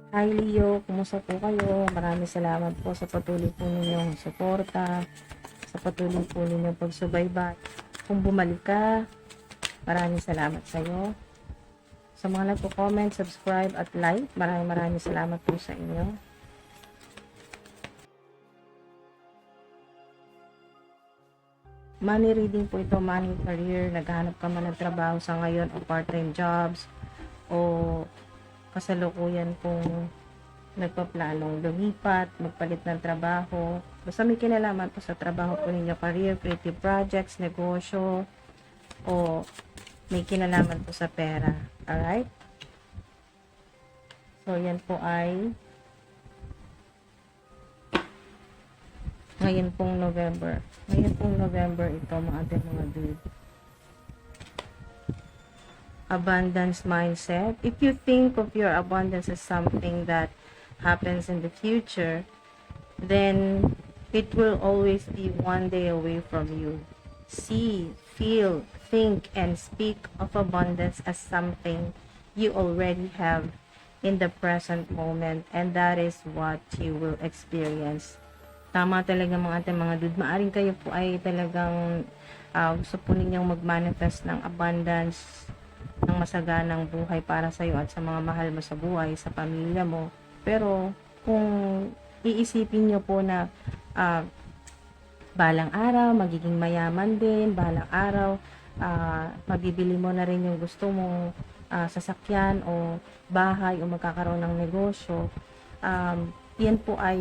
Hi Leo, kumusta po kayo? Maraming salamat po sa patuloy po ninyong suporta, sa patuloy po ninyong pagsubaybay. Kung bumalik ka, maraming salamat sa iyo. Sa mga nagko-comment, subscribe at like, maraming salamat po sa inyo. Money reading po ito, money career, naghahanap ka man ng trabaho sa ngayon o part-time jobs o kasalukuyan pong nagpaplanong lumipat, magpalit ng trabaho. Basta may kinalaman po sa trabaho po ninyo, career, creative projects, negosyo, o may kinalaman po sa pera. Alright? So, yan po ay ngayon pong November. Ngayon pong November ito, mga ating mga dude. Abundance mindset. If you think of your abundance as something that happens in the future, then it will always be one day away from you. See, feel, think, and speak of abundance as something you already have in the present moment, and that is what you will experience. Tama talaga mga ating mga dude. Maaring kayo po ay talagang gusto po ninyong mag-manifest ng abundance, ng masaganang buhay para sa iyo at sa mga mahal mo sa buhay, sa pamilya mo. Pero kung iisipin nyo po na balang araw magiging mayaman din, balang araw mabibili mo na rin yung gusto mong sasakyan o bahay o magkakaroon ng negosyo, yan po ay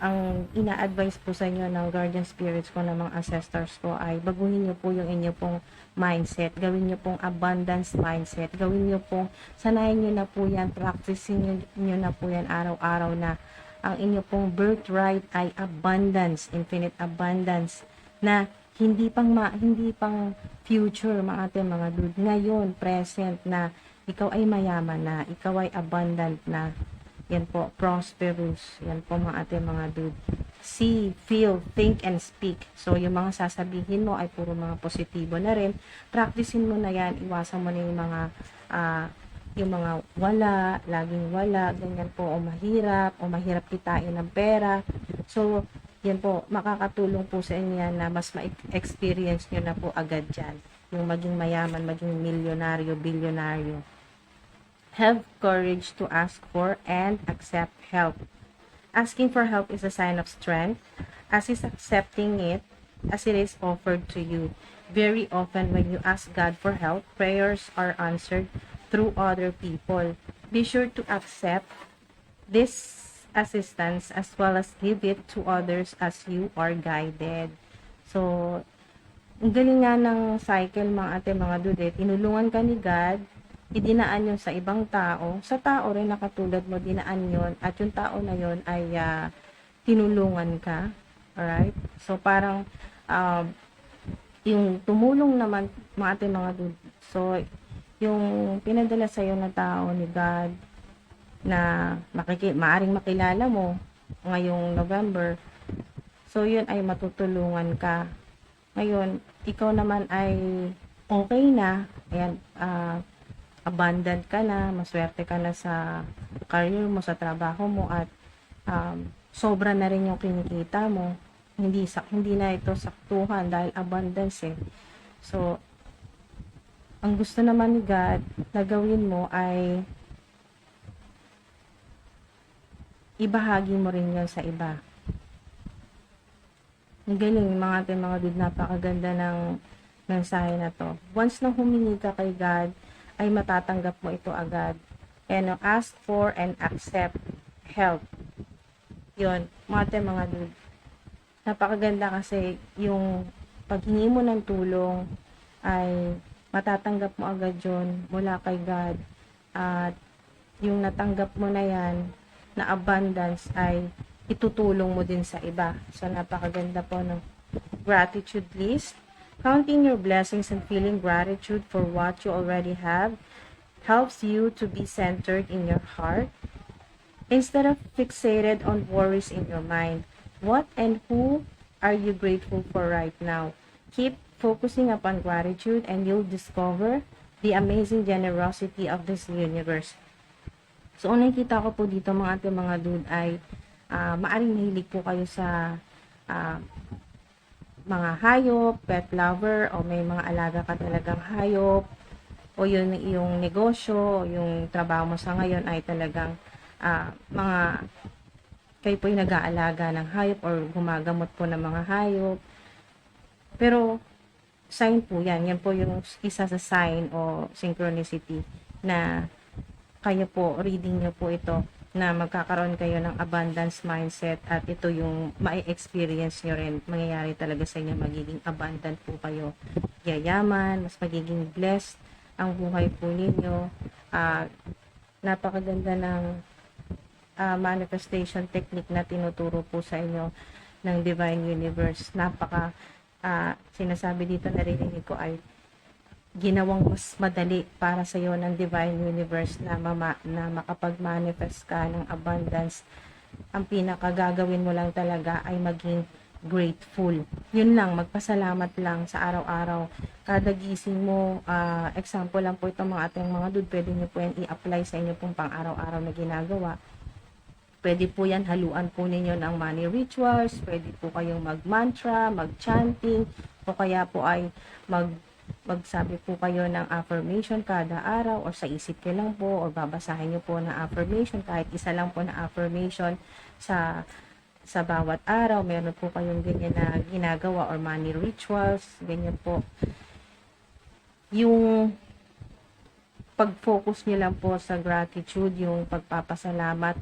ang ina-advise po sa inyo ng guardian spirits ko, ng mga ancestors ko, ay baguhin nyo po yung inyo pong mindset, gawin nyo pong abundance mindset, gawin nyo pong, sanayin nyo na po yan, practicing nyo na po yan araw-araw na ang inyo pong birthright ay abundance, infinite abundance, na hindi pang future mga ating mga dude, ngayon, present na, ikaw ay mayaman na, ikaw ay abundant na. Yan po, prosperous. Yan po mga ating mga dude. See, feel, think, and speak. So, yung mga sasabihin mo ay puro mga positibo na rin. Practicein mo na yan. Iwasan mo na yung mga wala, laging wala, ganyan po, o mahirap kitain ng pera. So, yan po, makakatulong po sa inyo yan na mas ma-experience nyo na po agad dyan. Yung maging mayaman, maging milyonaryo, bilyonaryo. Have courage to ask for and accept help. Asking for help is a sign of strength, as is accepting it as it is offered to you. Very often when you ask God for help, prayers are answered through other people. Be sure to accept this assistance as well as give it to others as you are guided. So, ang galing nga ng cycle mga ate mga dude, tinulungan ka ni God, idinaan yun sa ibang tao, sa tao rin na katulad mo, dinaan yun, at yung tao na yun ay tinulungan ka. Alright? So, parang, yung tumulong naman, mga ating mga dude, so, yung pinadala sa'yo na tao ni God, na maaring makilala mo, ngayong November, so, yun ay matutulungan ka. Ngayon, ikaw naman ay okay na, ayan, abundant ka na, maswerte ka na sa career mo, sa trabaho mo, at sobra na rin yung kinikita mo. Hindi na ito saktuhan dahil abundance eh. So, ang gusto naman ni God na gawin mo ay ibahagi mo rin yun sa iba. Ang galing, mga ating mga dude, napakaganda ng mensahe na to. Once na humingi ka kay God, ay matatanggap mo ito agad. And ask for and accept help. Yun, mga mga dude. Napakaganda kasi yung paghingi mo ng tulong ay matatanggap mo agad yun mula kay God. At yung natanggap mo na yan, na abundance, ay itutulong mo din sa iba. So, napakaganda po ng gratitude list. Counting your blessings and feeling gratitude for what you already have helps you to be centered in your heart instead of fixated on worries in your mind. What and who are you grateful for right now? Keep focusing upon gratitude and you'll discover the amazing generosity of this universe. So, ang nakikita ko po dito mga ating mga dude ay maaring mahilig po kayo sa ah, mga hayop, pet lover, o may mga alaga ka talagang hayop, o yun yung negosyo, o yung trabaho mo sa ngayon ay talagang mga kayo po yung nag-aalaga ng hayop or gumagamot po ng mga hayop. Pero sign po yan. Yan po yung isa sa sign o synchronicity na kayo po, reading nyo po ito, na magkakaroon kayo ng abundance mindset at ito yung ma-experience nyo rin. Mangyayari talaga sa inyo, magiging abundant po kayo. Yayaman, mas magiging blessed ang buhay po ninyo. Napakaganda ng manifestation technique na tinuturo po sa inyo ng Divine Universe. Sinasabi dito, narinig ko ay ginawang mas madali para sa iyo ng Divine Universe na makapag-manifest ka ng abundance. Ang pinakagagawin mo lang talaga ay maging grateful. Yun lang, magpasalamat lang sa araw-araw. Kada gising mo, example lang po itong mga ating mga dude, pwede nyo po yan i-apply sa inyo pong pang-araw-araw na ginagawa. Pwede po yan, haluan po ninyo ng money rituals, pwede po kayong mag-mantra, mag-chanting, o kaya po ay magsabi po kayo ng affirmation kada araw, o sa isip nyo lang po, o babasahin nyo po na affirmation, kahit isa lang po na affirmation sa bawat araw. Meron po kayong ganyan na ginagawa or money rituals, ganyan po. Yung pag-focus nyo lang po sa gratitude, yung pagpapasalamat,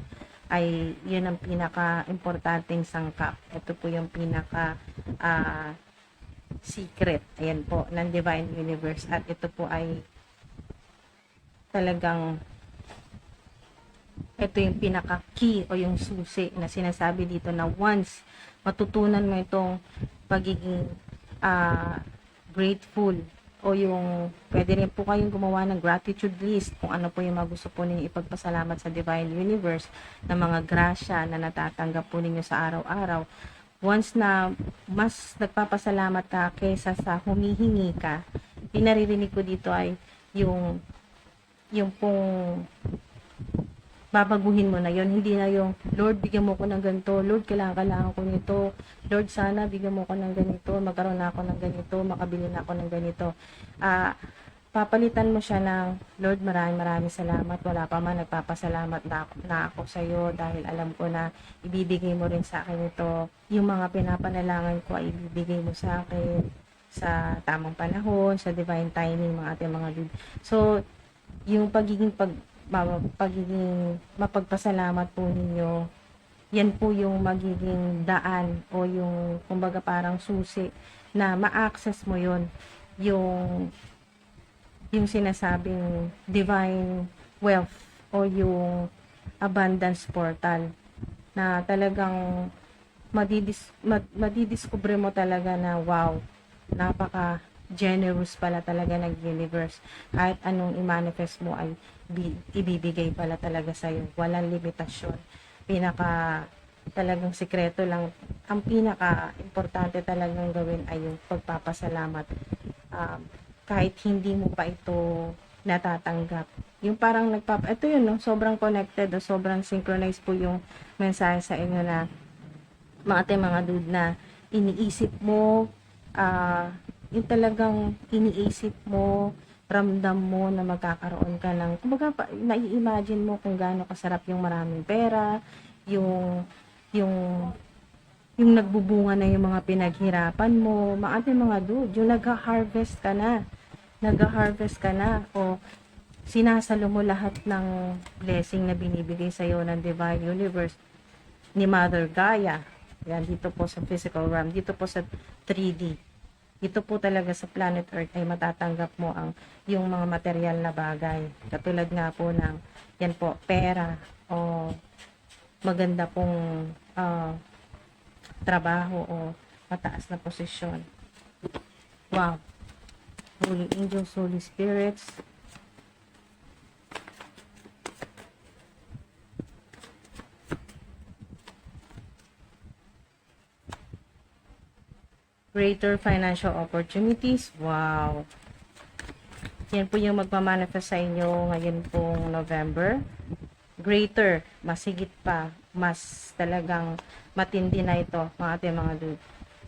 ay yun ang pinaka-importanting sangkap. Ito po yung pinaka secret, ayan po, ng Divine Universe. At ito po ay talagang ito yung pinaka-key o yung susi na sinasabi dito na once matutunan mo itong pagiging grateful, o yung pwede rin po kayong gumawa ng gratitude list kung ano po yung mga gusto po ninyo ipagpasalamat sa Divine Universe na mga grasya na natatanggap po ninyo sa araw-araw. Once na mas nagpapasalamat ka kaysa sa humihingi ka, pinaririnig ko dito ay yung pong babaguhin mo na yon. Hindi na yung, Lord, bigyan mo ko ng ganito, Lord, kailangan ko nito, Lord, sana bigyan mo ko ng ganito, magkaroon na ako ng ganito, makabili na ako ng ganito. Papalitan mo siya ng, Lord, maraming salamat, wala pa man, nagpapasalamat na ako sa iyo dahil alam ko na ibibigay mo rin sa akin ito. Yung mga pinapanalangan ko ay ibibigay mo sa akin sa tamang panahon, sa divine timing, mga ating mga dude. So, yung pagiging mapagpasalamat po ninyo, yan po yung magiging daan o yung kumbaga parang susi na ma-access mo yon, yung sinasabing divine wealth o yung abundance portal na talagang madidiscover mo talaga na wow, napaka generous pala talaga ng universe. Kahit anong i-manifest mo ay ibibigay pala talaga sa'yo. Walang limitasyon. Talagang sikreto lang. Ang pinaka-importante talagang gawin ay yung pagpapasalamat. Kahit hindi mo pa ito natatanggap. Yung parang ito yun, no? Sobrang connected o sobrang synchronized po yung mensahe sa inyo na mga dude na iniisip mo, yung talagang iniisip mo, ramdam mo na magkakaroon ka ng, kumbaga, nai-imagine mo kung gaano kasarap yung maraming pera, yung nagbubunga na yung mga pinaghirapan mo, mga dude, yung nag-harvest ka na, o sinasalo mo lahat ng blessing na binibigay sa'yo ng Divine Universe, ni Mother Gaia, yan, dito po sa physical realm, dito po sa 3D. Ito po talaga sa planet Earth ay matatanggap mo yung mga material na bagay. Katulad nga po ng, yan po, pera o maganda pong trabaho o mataas na posisyon. Wow. Holy Angels, Holy Spirits. Greater financial opportunities. Wow. Yan po yung magmamanifest sa inyo ngayon pong November. greater, mas higit pa, mas talagang matindi na ito, mga ating mga dude.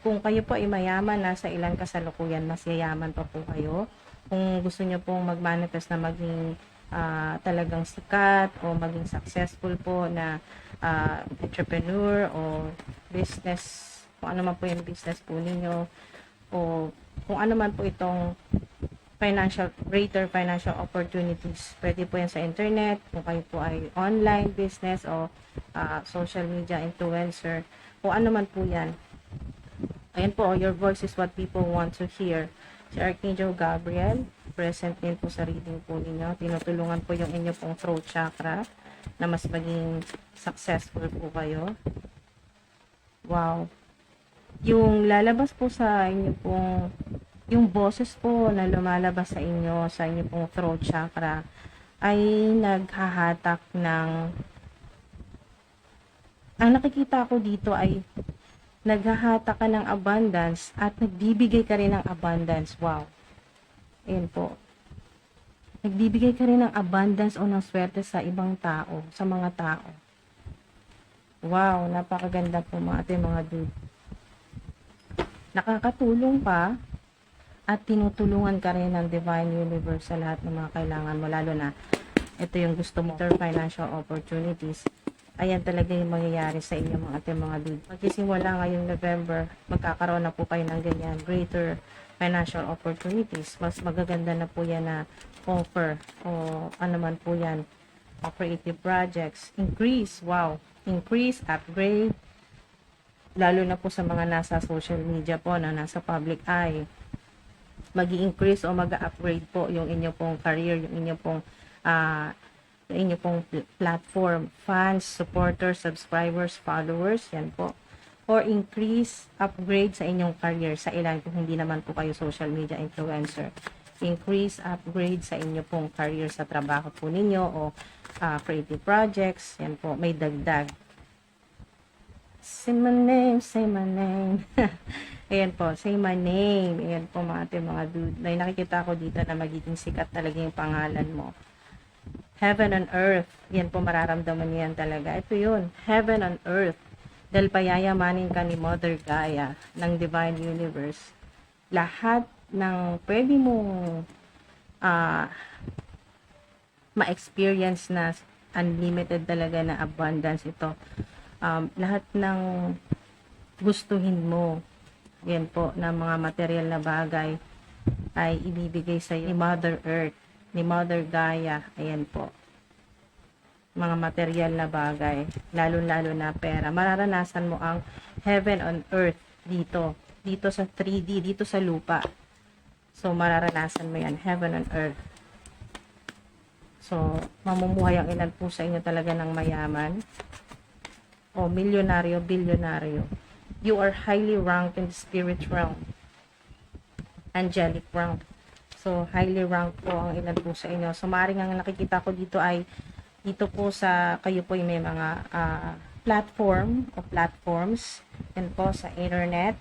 Kung kayo po ay mayaman, nasa ilang kasalukuyan, mas yayaman pa po kayo. Kung gusto nyo pong mag-manifest na maging talagang sikat o maging successful po na entrepreneur o business, kung ano man po yung business po ninyo, o kung ano man po itong greater financial opportunities. Pwede po yan sa internet, kung kayo po ay online business o social media influencer, kung ano man po yan. Ayan po, your voice is what people want to hear. Si Archangel Gabriel, present din po sa reading po ninyo. Tinutulungan po yung inyo pong throat chakra na mas maging successful po kayo. Wow. Yung lalabas po sa inyo pong yung boses po na lumalabas sa inyo pong throat chakra ay naghahatak ng, ang nakikita ko dito ay naghahatak ka ng abundance at nagbibigay ka rin ng abundance. Wow. Ayan po. Nagbibigay ka rin ng abundance o ng swerte sa ibang tao, sa mga tao. Wow, napakaganda po mga ating mga dude. Nakakatulong pa at tinutulungan ka rin ng Divine Universe sa lahat ng mga kailangan mo, lalo na ito yung gusto mo, financial opportunities. Ayan talaga yung mangyayari sa inyo mga ating mga dude. Magsisimula ngayong November, magkakaroon na po kayo ng ganyan, greater financial opportunities. Mas magaganda na po yan na offer o ano man po yan, creative projects. Increase, wow, increase, upgrade, lalo na po sa mga nasa social media po, na nasa public eye. Mag-i-increase o mag-upgrade po yung inyo pong career, yung inyo pong platform, fans, supporters, subscribers, followers, yan po. Or increase, upgrade sa inyong career, sa ilan kung hindi naman po kayo social media influencer. Increase, upgrade sa inyo pong career sa trabaho po ninyo o creative projects, yan po, may dagdag. Say my name, say my name. Ayan po, say my name. Ayan po mga ating mga dude. May nakikita ko dito na magiging sikat talaga yung pangalan mo. Heaven and earth. Yan po, mararamdaman niyo yan talaga. Ito yun, heaven and earth. Dahil payayamanin ka ni Mother Gaia ng Divine Universe. Lahat ng pwede mong ma-experience na unlimited talaga na abundance ito. Lahat ng gustuhin mo, yan po, na mga material na bagay ay ibibigay sa iyo ni Mother Earth, ni Mother Gaia. Ayan po, mga material na bagay, lalo-lalo na pera. Mararanasan mo ang heaven on earth dito sa 3D, dito sa lupa. So mararanasan mo yan, heaven on earth. So mamumuhay ang ilan po sa inyo talaga ng mayaman o milyonaryo, bilyonaryo. You are highly ranked in the spirit realm, angelic realm. So highly ranked po ang ilan po sa inyo. So maaaring ang nakikita ko dito ay dito po sa kayo po ay may mga platform o platforms yan po sa internet.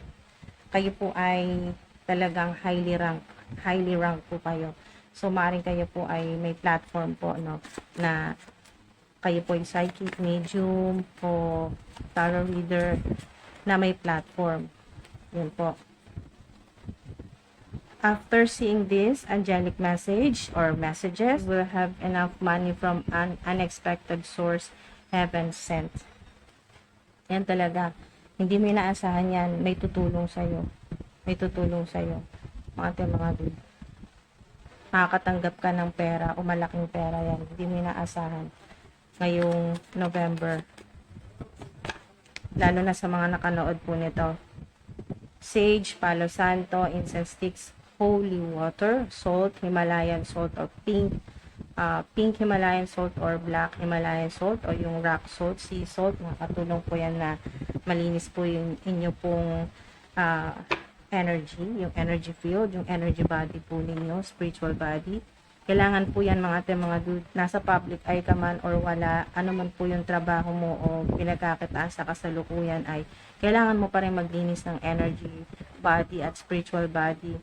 Kayo po ay talagang highly ranked po kayo. So maaaring kayo po ay may platform po, no, na kayo po ay psychic, medium o tarot reader na may platform. Yan po. After seeing this angelic message or messages, will have enough money from an unexpected source, heaven sent. Yan talaga. Hindi mo inaasahan yan. May tutulong sa'yo. May tutulong sa'yo. Mga dude. Makakatanggap ka ng pera o malaking pera yan. Hindi mo inaasahan. Ngayong November. Lalo na sa mga nakanood po nito. Sage, Palo Santo, incense sticks, holy water, salt, Himalayan salt or pink Himalayan salt or black Himalayan salt o yung rock salt, sea salt. Nakatulong po yan na malinis po yung inyo pong energy, yung energy field, yung energy body po ninyo, spiritual body. Kailangan po yan mga dude, nasa public eye ka man or wala, ano man po yung trabaho mo o pinagkakitaan sa kasalukuyan ay kailangan mo pa rin maglinis ng energy body at spiritual body,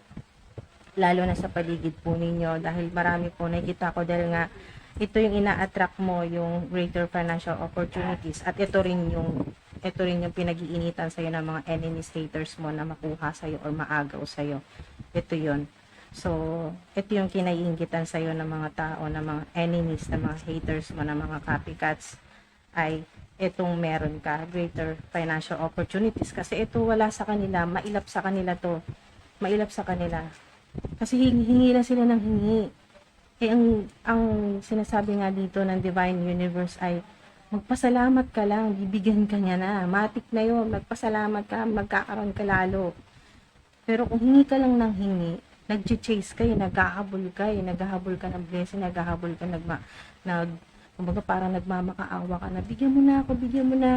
lalo na sa paligid po ninyo, dahil marami po nakikita ko dahil nga ito yung ina-attract mo, yung greater financial opportunities, at ito rin yung pinag-iinitan sa'yo ng mga enemies, haters mo na makuha sa'yo or maagaw sa'yo. Ito yon. So, ito yung kinaiingitan sa'yo ng mga tao, ng mga enemies, ng mga haters mo, ng mga copycats, ay itong meron ka, greater financial opportunities. Kasi ito wala sa kanila, mailap sa kanila to. Mailap sa kanila. Kasi hingi lang sila ng hingi. Eh, ang sinasabi nga dito ng Divine Universe ay magpasalamat ka lang, bibigyan ka niya na. Matik na yun, magpasalamat ka, magkakaroon ka lalo. Pero kung hingi ka lang ng hingi, nag-chase ka, naghahabol ka, naghahabol ka ng blessing, naghahabol ka, kumbaga parang nagmamakaawa ka na, bigyan mo na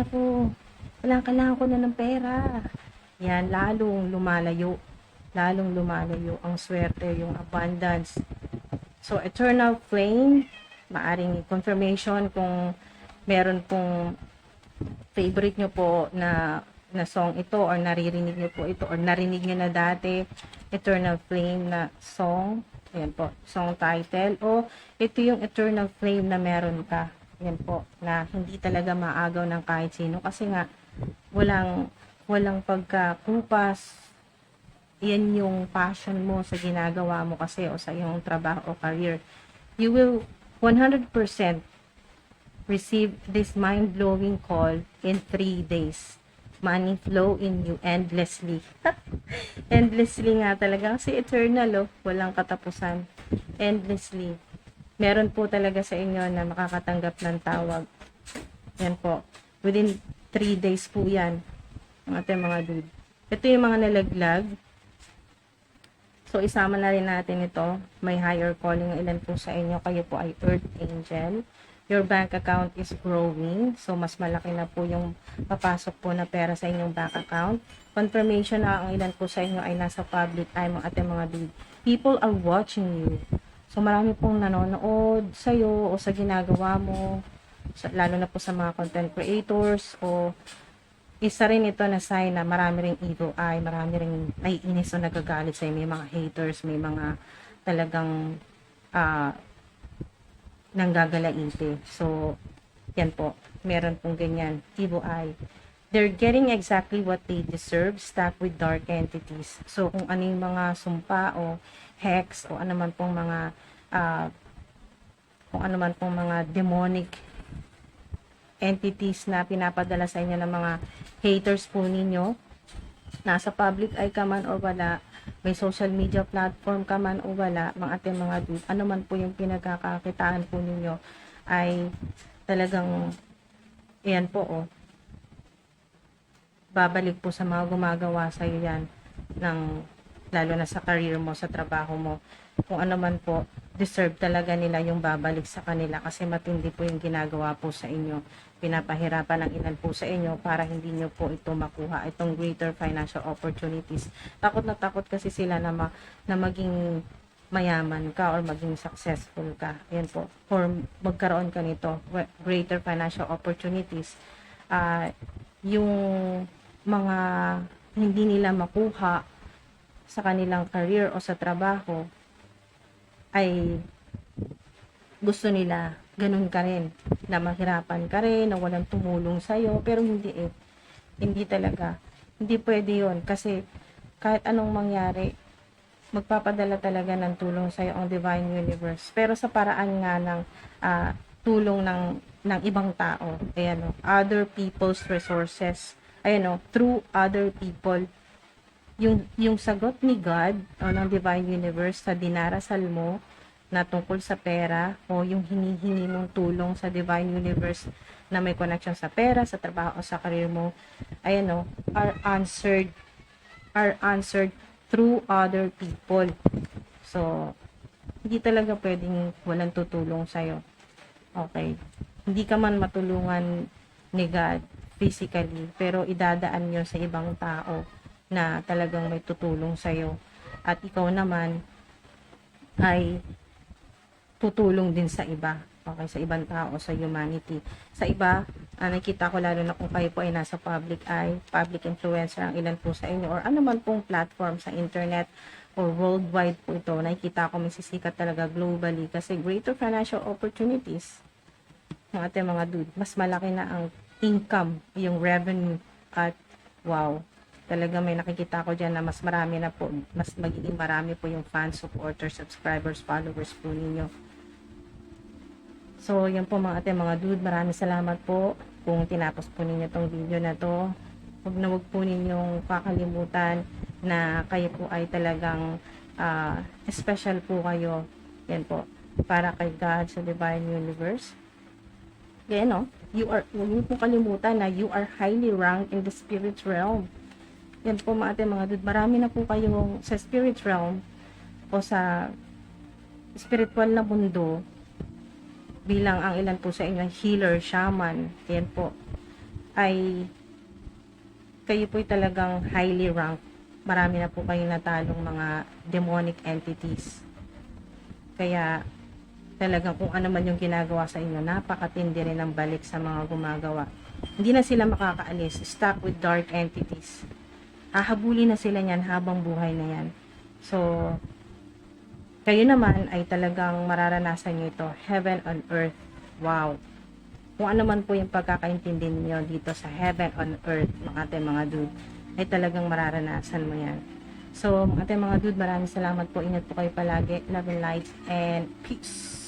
ako, kailangan ko na ng pera. Yan, lalong lumalayo ang swerte, yung abundance. So, Eternal Flame, maaring confirmation kung meron pong favorite nyo po na song ito, or naririnig nyo po ito, or narinig nyo na dati, Eternal Flame na song, ayan po, song title, o ito yung Eternal Flame na meron ka, ayan po, na hindi talaga maagaw ng kahit sino, kasi nga, walang pagkakupas, yan yung passion mo sa ginagawa mo kasi o sa iyong trabaho o career. You will 100% receive this mind-blowing call in 3 days. Money flow in you endlessly. Endlessly nga talaga kasi eternal, walang katapusan. Endlessly. Meron po talaga sa inyo na makakatanggap ng tawag. Yan po. Within 3 days po yan. Ang ating mga dude. Ito yung mga nalaglag. So, isama na rin natin ito. May higher calling ng ilan po sa inyo. Kayo po ay Earth Angel. Your bank account is growing. So, mas malaki na po yung papasok po na pera sa inyong bank account. Confirmation na ang ilan po sa inyo ay nasa public eye, mga ating mga dude. People are watching you. So, marami pong nanonood sa'yo o sa ginagawa mo. Lalo na po sa mga content creators o isa rin ito na sign na marami ring evil eye, marami ring naiinis o nagagalit sa'yo, may mga haters, may mga talagang nanggagalaite. So, yan po, meron pong ganyan, evil eye. They're getting exactly what they deserve, stuck with dark entities. So, kung ano yung mga sumpa o hex o ano man pong mga demonic entities na pinapadala sa inyo ng mga haters po ninyo, nasa public eye ka man o wala, may social media platform ka man o wala, mga ating mga dude, ano man po yung pinagkakakitaan po ninyo, ay talagang, yan po, babalik po sa mga gumagawa sa iyo yan, lalo na sa career mo, sa trabaho mo, kung ano man po, deserve talaga nila yung babalik sa kanila kasi matindi po yung ginagawa po sa inyo. Pinapahirapan ng ilan po sa inyo para hindi nyo po ito makuha, itong greater financial opportunities. Takot na takot kasi sila na maging mayaman ka or maging successful ka. Yan po. Or magkaroon ka nito, greater financial opportunities. Yung mga hindi nila makuha sa kanilang career o sa trabaho, ay gusto nila ganun ka rin, na mahirapan ka rin, na walang tumulong sa'yo, pero hindi talaga, hindi pwede yun, kasi kahit anong mangyari, magpapadala talaga ng tulong sa'yo ang Divine Universe, pero sa paraan nga ng tulong ng ibang tao, ayan, other people's resources, ayan, through other people, yung sagot ni God o ng Divine Universe sa dinarasal mo na tungkol sa pera o yung hinihingi mong tulong sa Divine Universe na may connection sa pera, sa trabaho o sa career mo, ayan are answered through other people. So, hindi talaga pwedeng walang tutulong sa'yo. Okay. Hindi ka man matulungan ni God physically, pero idadaan nyo sa ibang tao na talagang may tutulong sa'yo. At ikaw naman ay tutulong din sa iba. Okay, sa ibang tao, sa humanity. Sa iba, nakita ko lalo na kung kayo po ay nasa public eye, public influencer ang ilan po sa inyo, or ano man pong platform sa internet, or worldwide po ito. Nakikita ko may sisikat talaga globally kasi greater financial opportunities ng ating mga dude. Mas malaki na ang income, yung revenue, at wow, talaga may nakikita ko dyan na mas marami na po, mas magiging marami po yung fans, supporters, subscribers, followers po ninyo. So, yan po mga ating mga dude, maraming salamat po kung tinapos po ninyo tong video na to. Huwag po ninyong kakalimutan na kayo po ay talagang special po kayo. Yan po, para kay God sa Divine Universe. Kaya no, huwag niyo po kalimutan na you are highly ranked in the spirit realm. Yan po mga ating mga dude, marami na po kayong sa spirit realm o sa spiritual na mundo bilang ang ilan po sa inyo healer, shaman. Yan po ay kayo po'y talagang highly ranked. Marami na po kayong natalong mga demonic entities. Kaya talagang kung ano man yung ginagawa sa inyo, napakatindi rin ang balik sa mga gumagawa. Hindi na sila makakaalis. Stuck with dark entities. Hahabulin na sila niyan habang buhay na yan. So, kayo naman ay talagang mararanasan nyo ito. Heaven on earth. Wow. Kung ano man po yung pagkakaintindi niyo dito sa heaven on earth, mga ating mga dude, ay talagang mararanasan mo yan. So, mga ating mga dude, maraming salamat po. Ingat po kayo palagi. Love and light and peace.